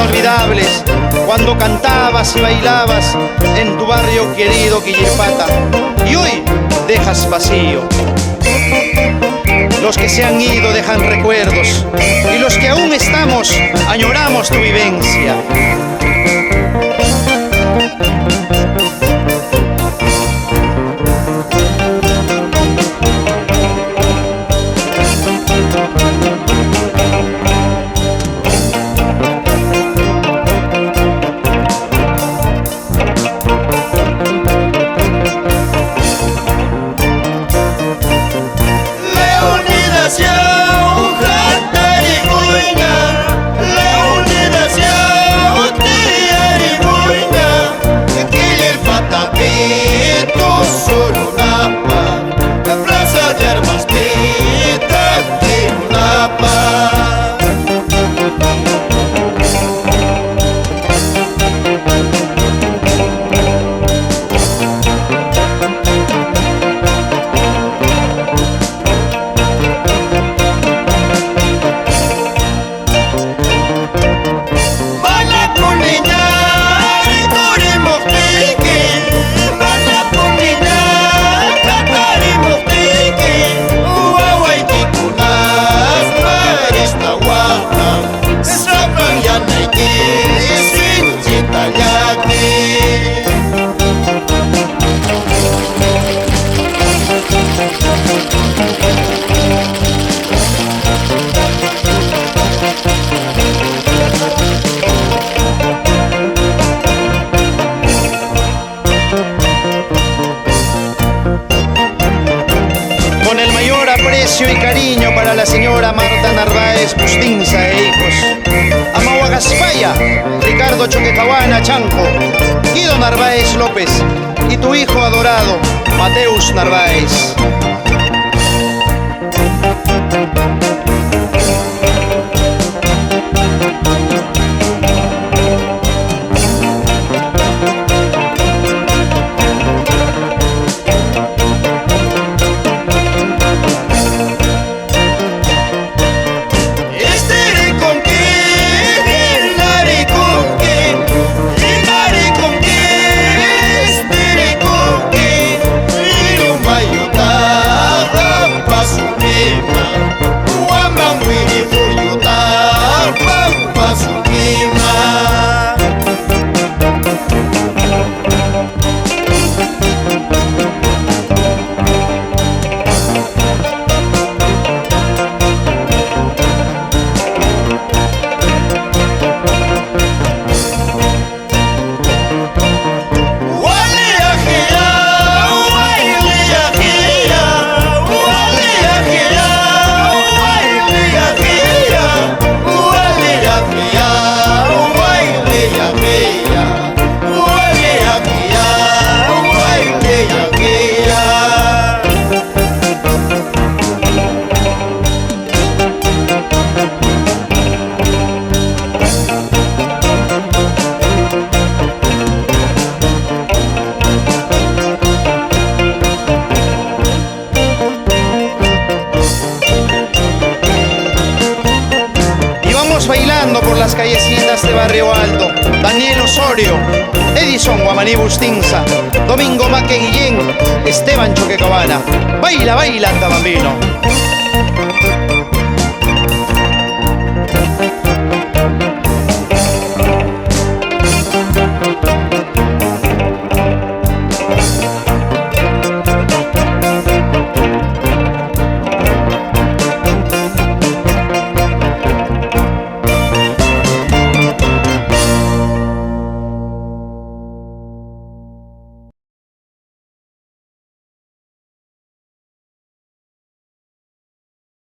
inolvidables cuando cantabas y bailabas en tu barrio querido Quillirpata, y hoy dejas vacío. Los que se han ido dejan recuerdos, y los que aún estamos añoramos tu vivencia. Con el mayor aprecio y cariño para la señora Marta Narváez Bustinza e hijos, Amahuagaspaya, Ricardo Choquecahuana Chanco, Guido Narváez López y tu hijo adorado, Mateus Narváez. Bailando por las callecitas de Barrio Alto, Daniel Osorio, Edison Guamaní Bustinza, Domingo Maque Guillén, Esteban Choquecahuana. Baila, baila, anda bambino.